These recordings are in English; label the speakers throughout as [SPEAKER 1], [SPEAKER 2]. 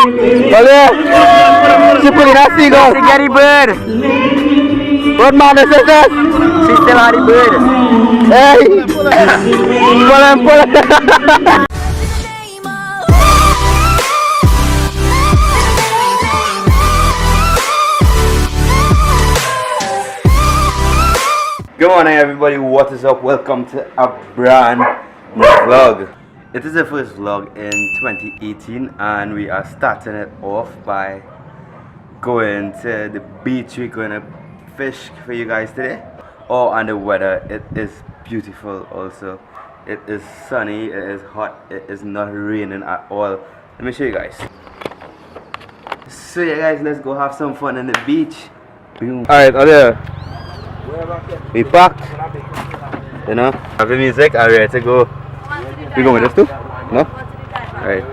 [SPEAKER 1] Olha! She put in a seagull.
[SPEAKER 2] She get the bird.
[SPEAKER 1] What man is this?
[SPEAKER 2] She still had the bird.
[SPEAKER 1] Hey! Pull him, pull him. Good morning everybody, what is up? Welcome to a brand new vlog. It is the first vlog in 2018 and we are starting it off by going to the beach. We're going to fish for you guys today. Oh, and the weather, it is beautiful also. It is sunny, it is hot, it is not raining at all. Let me show you guys. So yeah guys, let's go have some fun on the beach. Alright, there. We packed, you know, have the music, are we ready to go? We going with us too? No? Alright.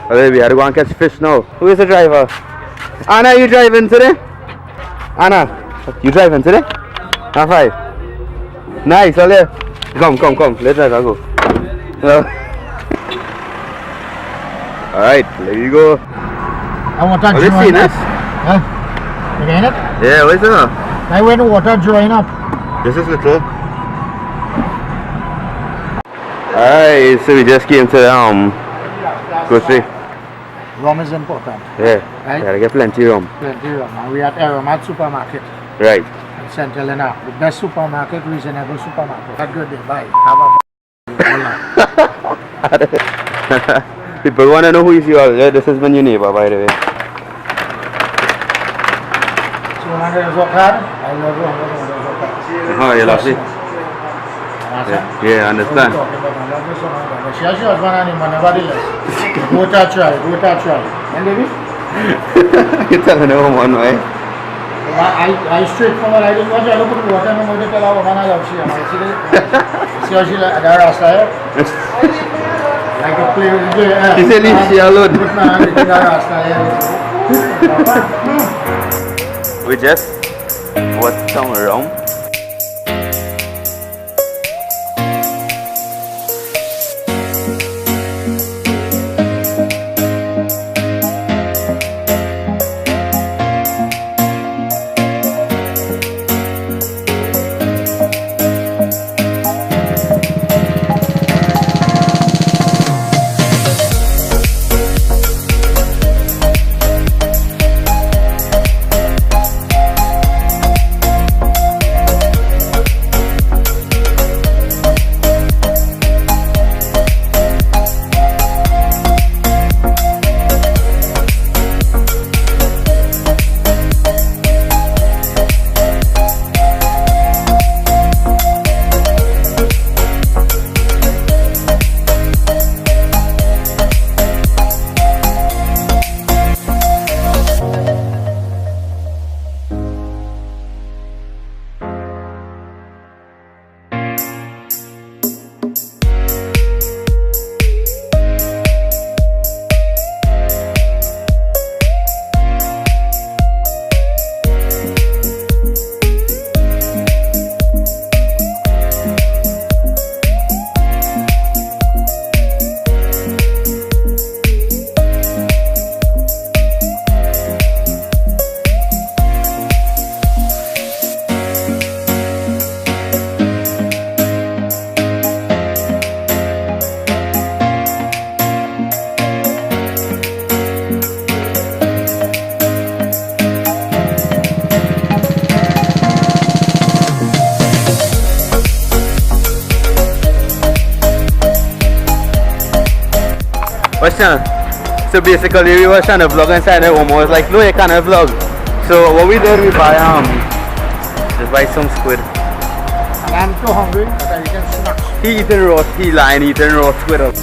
[SPEAKER 1] Okay, we had to go and catch fish now. Who is the driver? Anna, you driving today? Anna, you driving today? High five. Nice, Ale. Come, let's drive and go. Alright, there you go.
[SPEAKER 3] I want to
[SPEAKER 1] join
[SPEAKER 3] join
[SPEAKER 1] us.
[SPEAKER 3] Huh? You getting it?
[SPEAKER 1] Yeah, what is it?
[SPEAKER 3] I went to water drying up.
[SPEAKER 1] This is little. Alright, so we just came to the grocery.
[SPEAKER 3] Rum is important.
[SPEAKER 1] Yeah,
[SPEAKER 3] right?
[SPEAKER 1] Gotta get plenty rum.
[SPEAKER 3] Plenty rum. And we at Aromat Supermarket.
[SPEAKER 1] Right.
[SPEAKER 3] In St. Helena. The best supermarket, reasonable supermarket. Have a good day. Bye. Have a
[SPEAKER 1] People want to know who is you all. Yeah, this is my new neighbor, by the way.
[SPEAKER 3] So when I work hard, I love rum.
[SPEAKER 1] Oh, you love it? Yeah, I understand.
[SPEAKER 3] She has one animal, nevertheless. Go to try. And baby?
[SPEAKER 1] You're telling her one way.
[SPEAKER 3] I straightforward. I didn't want to look at water. No more to tell her woman I love she. See how she like a rasta here? Like a play with the game.
[SPEAKER 1] She said leave she alone. We just bought some rum. So basically we were trying to vlog inside the home. I was like, no, you can't vlog. So what we did, we just buy some squid.
[SPEAKER 3] And I'm too hungry that I can snack.
[SPEAKER 1] He eating raw, he lying eating raw squid up.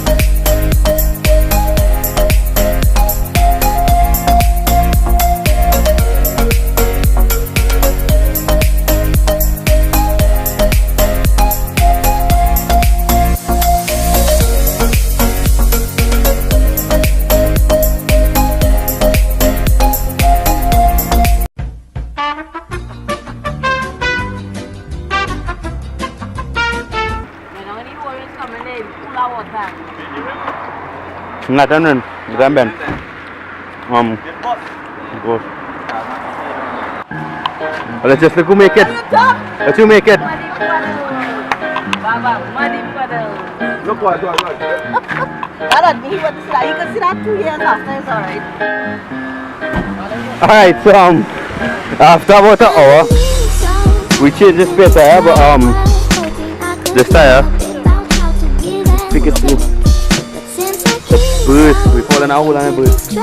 [SPEAKER 1] Ngatan nun, Then Ben. Go. Let's just look who make it. Let's you make it.
[SPEAKER 4] Baba, muddy puddle.
[SPEAKER 1] Look what.
[SPEAKER 4] That doesn't mean he went to see that. You can see that 2 years after, it's alright.
[SPEAKER 1] Alright, so after about an hour, we changed the spare tire, but this tire, pick it through. It's burst. We fall in a hole and it burst.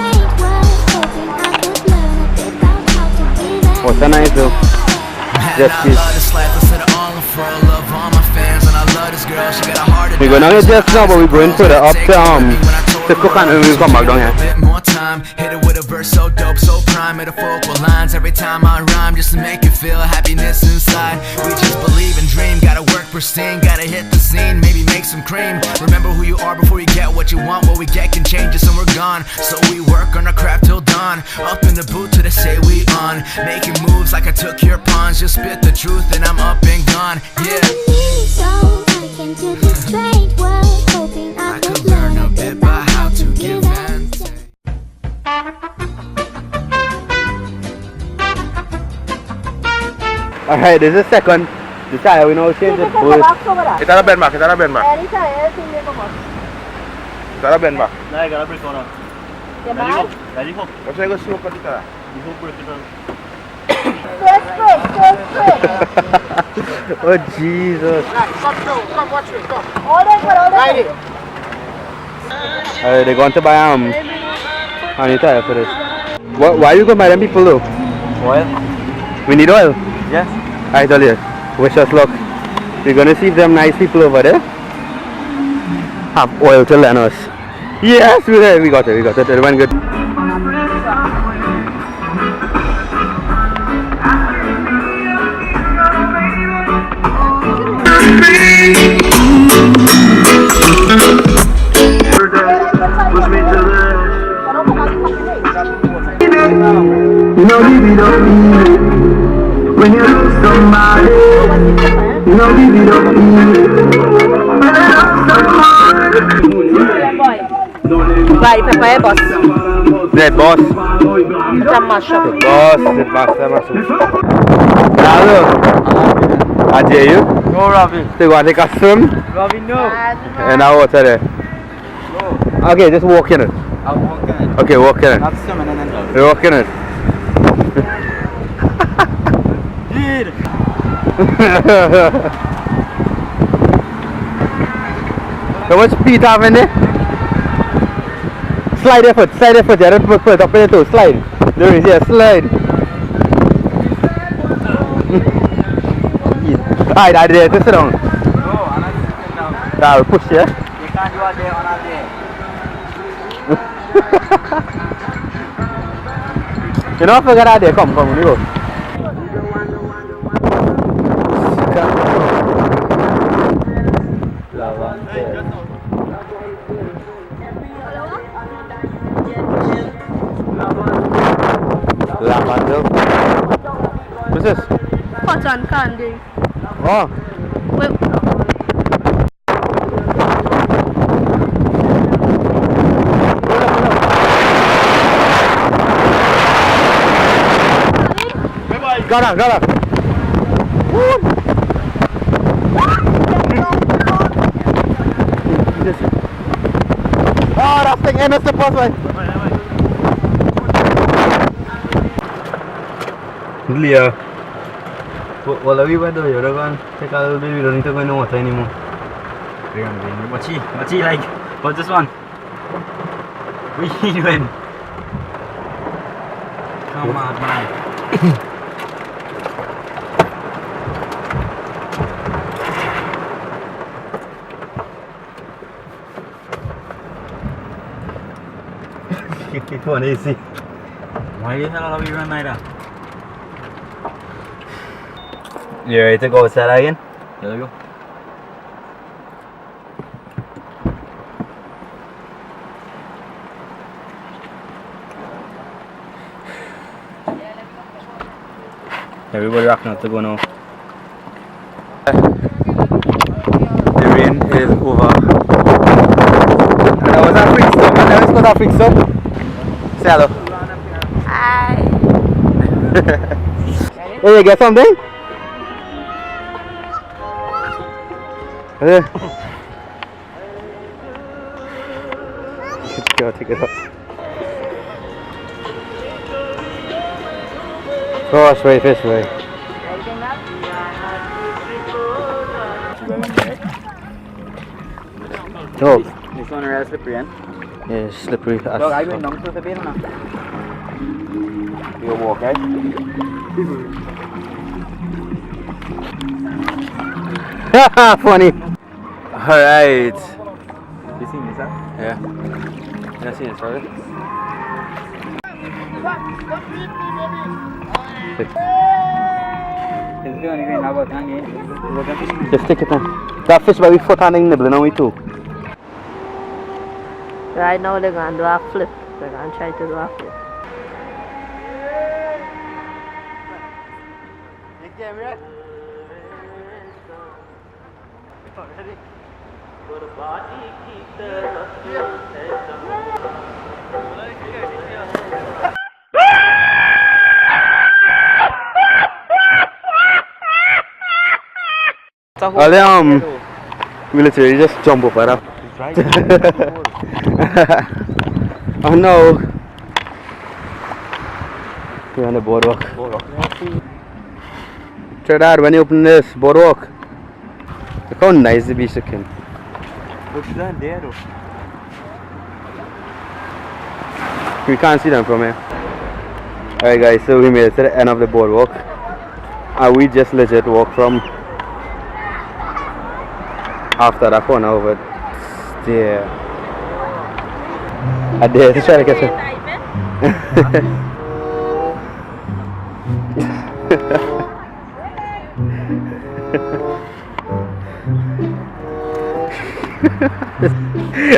[SPEAKER 1] What's a nice though? Just kiss. We're going to just now, but we're going further up to cook and we'll come back down here.
[SPEAKER 5] Hit it with a verse so dope, so prime, metaphorical lines every time I rhyme, just to make you feel happiness inside. We just believe and dream, gotta work pristine, gotta hit the scene, maybe make some cream. Remember who you are before you get what you want. What we get can change us and we're gone, so we work on our craft till dawn. Up in the booth till they say we on, making moves like I took your pawns. Just spit the truth and I'm up and gone. Yeah, I could learn a bit about how to give and take.
[SPEAKER 1] Alright, this is second. The tire we now change it first. It's a bend back,
[SPEAKER 4] Any tire, anything they come up.
[SPEAKER 1] It's a bend back.
[SPEAKER 6] Nah, I gotta break on her.
[SPEAKER 4] Your
[SPEAKER 6] Let it
[SPEAKER 4] bag?
[SPEAKER 6] go. Let it go.
[SPEAKER 1] What's I go smoke on the tire?
[SPEAKER 6] You go break it on.
[SPEAKER 4] Stay straight.
[SPEAKER 1] Oh Jesus.
[SPEAKER 3] Come, watch me, come.
[SPEAKER 4] All that, all that.
[SPEAKER 3] Ride it.
[SPEAKER 1] They're going to buy a new tire for this. Why you going to buy them people though?
[SPEAKER 6] Oil?
[SPEAKER 1] We need oil?
[SPEAKER 6] Yes.
[SPEAKER 1] I tell you, wish us luck. We're going to see if them nice people over there have oil to lend us. Yes, we got it, it went good.
[SPEAKER 7] When you lose somebody, you know give it up.
[SPEAKER 4] Vai, papai, boss.
[SPEAKER 1] That boss.
[SPEAKER 4] It's a mashup.
[SPEAKER 1] Boss, that master. Hello. I dare you.
[SPEAKER 6] No, Ravi.
[SPEAKER 1] So you want to take a swim?
[SPEAKER 6] Ravi, no.
[SPEAKER 1] In our water there.
[SPEAKER 6] No.
[SPEAKER 1] Okay, just walk in it.
[SPEAKER 6] I'll walk in it.
[SPEAKER 1] Okay, walk in it.
[SPEAKER 6] Not swimming in it.
[SPEAKER 1] You walk in it.
[SPEAKER 6] Dude.
[SPEAKER 1] How much speed have in there? Slide your foot, yeah, don't put it up in your toe, slide. There is, yeah, slide. Alright, I did it, sit down.
[SPEAKER 6] No, I'm not sitting down.
[SPEAKER 1] I'll push you.
[SPEAKER 6] You can't do a day on a day.
[SPEAKER 1] You know, forget that day, come, we go. Lavender. What's this?
[SPEAKER 4] Cotton candy.
[SPEAKER 1] Oh.
[SPEAKER 4] Wait.
[SPEAKER 1] Got her. Oh, that thing in the first way. Leah. Well, we went over here, take a little bit, we don't need to go in the water anymore.
[SPEAKER 6] Machi, like, what's this one? What are you doing? Come on, man.
[SPEAKER 1] It's one easy.
[SPEAKER 6] Why the hell are we running like that?
[SPEAKER 1] You ready to go outside again?
[SPEAKER 6] Here we go.
[SPEAKER 1] Everybody rocking out to go now. The rain is over. And I was a quick stop and I was South Africa. Say hello.
[SPEAKER 4] Hi.
[SPEAKER 1] Hey, you get something? Yeah. Go take it up. Oh, it's right this way. Oh,
[SPEAKER 6] This one is slippery, eh?
[SPEAKER 1] yeah, slippery. As
[SPEAKER 6] Look, I went down to the bed now. You walk, eh?
[SPEAKER 1] Funny. Alright.
[SPEAKER 6] You seen this, huh?
[SPEAKER 1] Yeah. You seen it, sorry?
[SPEAKER 6] It's the only way now, but I'm in.
[SPEAKER 1] Just take it on. That fish by we foot and nibbling on we too.
[SPEAKER 4] Right now they're going to do a flip. They're going to try to do a flip.
[SPEAKER 1] We literally just jump up right up. Oh no. We're on the boardwalk. Trinidad, when you open this boardwalk, look how nice the beach looking.
[SPEAKER 6] What's that there, though?
[SPEAKER 1] We can't see them from here. Alright guys, so we made it to the end of the boardwalk. And we just legit walk from after that corner over there. I did to try to get it.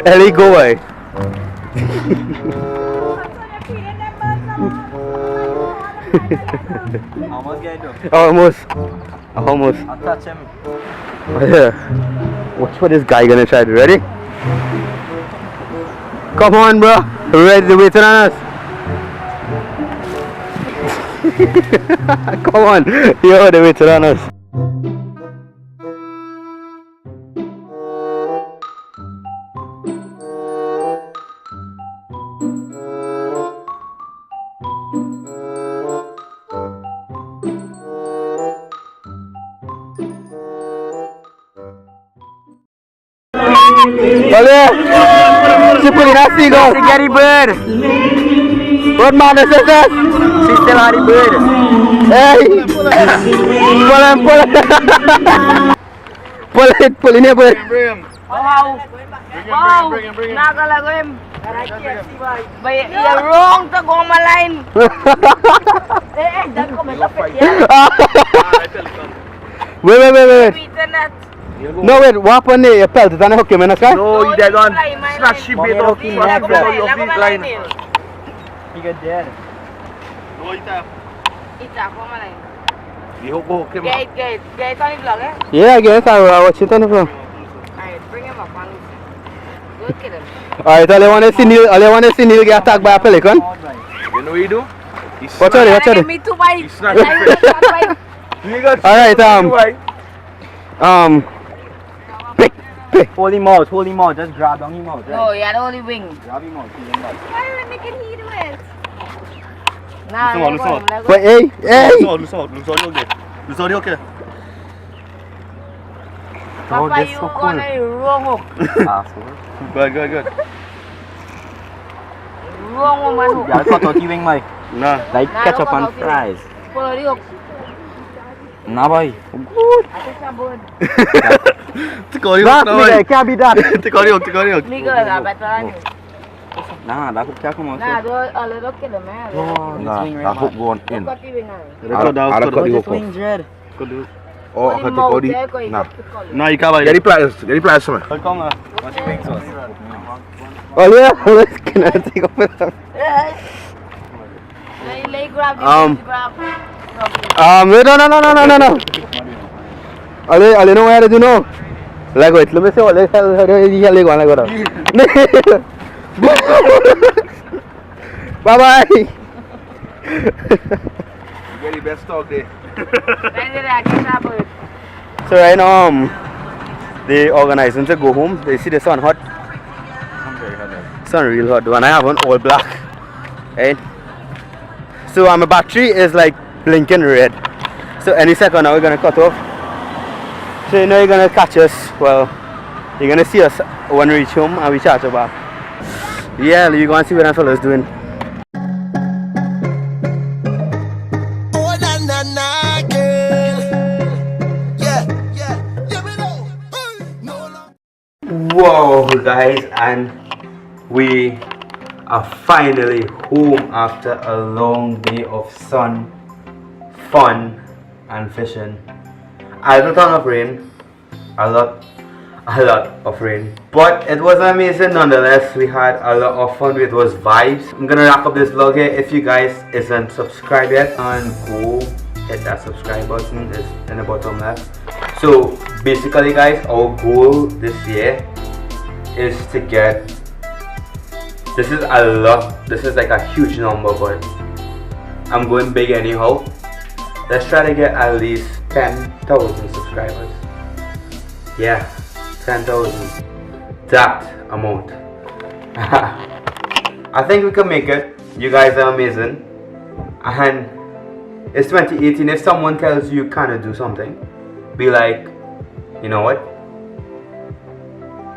[SPEAKER 1] Ellie, go away.
[SPEAKER 6] Almost get it,
[SPEAKER 1] Almost.
[SPEAKER 6] I'll touch him.
[SPEAKER 1] Yeah. Watch what this guy gonna try to. Ready? Come on, bro. Ready to wait on us? Come on. Yo, they're waiting on us. Olha! Se put in a seagull!
[SPEAKER 2] Gary bird.
[SPEAKER 1] What man is this?
[SPEAKER 2] Sister Harry bird.
[SPEAKER 1] Hey! Pull it! Pull in here, boy!
[SPEAKER 4] Wow. Not gonna go him. But you're wrong to go on my line. Hey, don't come and stop it here.
[SPEAKER 1] Wait.
[SPEAKER 4] Internet.
[SPEAKER 1] No, wait, what happened there? You pelted and hook him in the sky?
[SPEAKER 6] No, you dead on. Snatch ship
[SPEAKER 2] Mommy,
[SPEAKER 6] it off.
[SPEAKER 2] looking
[SPEAKER 6] Snatch
[SPEAKER 2] left,
[SPEAKER 6] it off your
[SPEAKER 4] Level
[SPEAKER 6] feet
[SPEAKER 4] my
[SPEAKER 6] line.
[SPEAKER 4] line.
[SPEAKER 2] You get dead.
[SPEAKER 4] It's a come on line.
[SPEAKER 6] You hook him up.
[SPEAKER 4] Get on the vlog, eh?
[SPEAKER 1] Yeah, I guess I will watch it on the phone.
[SPEAKER 4] Alright, bring him up and go kill him.
[SPEAKER 1] Alright, all you want to see Neil get attacked by a pelican?
[SPEAKER 6] You know what you do?
[SPEAKER 1] Watch out.
[SPEAKER 4] Me too, bye.
[SPEAKER 6] He snatched it.
[SPEAKER 1] Alright,
[SPEAKER 2] Hold him out, just grab down him out.
[SPEAKER 4] No, you're the only wing.
[SPEAKER 2] Grab him out, pull him out.
[SPEAKER 4] Why are we making heat with? Nah,
[SPEAKER 1] But hey!
[SPEAKER 4] Papa,
[SPEAKER 2] that's
[SPEAKER 4] you
[SPEAKER 2] so cool.
[SPEAKER 4] gonna wrong hook.
[SPEAKER 6] Good.
[SPEAKER 4] Wrong hook, man.
[SPEAKER 2] Yeah, cut out the wing, Mike.
[SPEAKER 1] Nah.
[SPEAKER 2] Like
[SPEAKER 4] Nah,
[SPEAKER 2] ketchup
[SPEAKER 4] don't
[SPEAKER 2] and
[SPEAKER 4] cut out the
[SPEAKER 2] fries.
[SPEAKER 4] Follow the hook.
[SPEAKER 2] Nah, boy.
[SPEAKER 4] I think I'm good.
[SPEAKER 1] It can't be that.
[SPEAKER 4] Me good, I better than you.
[SPEAKER 2] Nah, that could come out.
[SPEAKER 4] Nah, do a little kill him, man.
[SPEAKER 6] That hook going in.
[SPEAKER 4] Cut the wing, man.
[SPEAKER 6] I'll cut the hook off.
[SPEAKER 2] Wings red.
[SPEAKER 6] Oh, I
[SPEAKER 4] Only
[SPEAKER 6] can take
[SPEAKER 4] mouth
[SPEAKER 6] all the...
[SPEAKER 4] there, 'cause you
[SPEAKER 6] Nah.
[SPEAKER 4] cut the collar.
[SPEAKER 6] No, you can't buy it. Get the pliers for me.
[SPEAKER 2] Come on. What's your wings sauce?
[SPEAKER 1] Oh yeah, let's take off it.
[SPEAKER 4] Lay grab the grab.
[SPEAKER 1] Wait, no. I know what to do now. Like wait, let me see what the hell they go on like that. Bye bye.
[SPEAKER 2] You get the best dog there.
[SPEAKER 1] So right now, they organizing to go home. They see the sun hot.
[SPEAKER 2] I'm very hot.
[SPEAKER 1] Sun real hot. And I have on all black. Right? So my battery is like blinking red. So any second now we're gonna cut off. So you know you're gonna catch us. Well, you're gonna see us when we reach home and we chat back. Yeah, you're gonna see what that fella's doing.
[SPEAKER 5] Oh, na na na, girl. Yeah, yeah, yeah, we know. No, no.
[SPEAKER 1] Whoa, guys, and we are finally home after a long day of sun, fun, and fishing. I had a ton of rain, a lot of rain, but it was amazing nonetheless. We had a lot of fun. It was vibes. I'm gonna wrap up this vlog here. If you guys isn't subscribed yet, and go hit that subscribe button, is in the bottom left. So basically guys, our goal this year is to get, this is a lot, this is like a huge number, but I'm going big anyhow. Let's try to get at least 10,000 subscribers. Yeah, 10,000, that amount. I think we can make it. You guys are amazing, and it's 2018. If someone tells you can't do something, be like, you know what,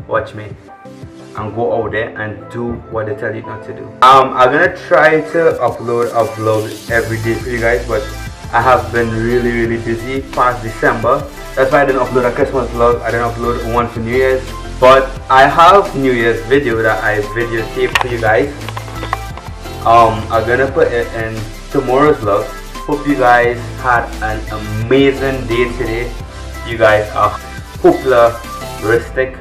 [SPEAKER 1] watch me, and go out there and do what they tell you not to do. I'm gonna try to upload a vlog every day for you guys, but I have been really busy past December. That's why I didn't upload a Christmas vlog. I didn't upload one for New Year's, but I have New Year's video that I videotaped for you guys. I'm gonna put it in tomorrow's vlog. Hope you guys had an amazing day today. You guys are hoopla-ristic.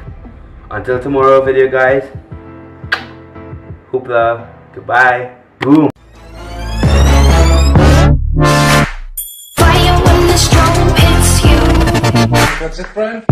[SPEAKER 1] Until tomorrow video guys, hoopla, goodbye, boom.
[SPEAKER 8] Fire when the strong hits you.
[SPEAKER 3] That's it, friend.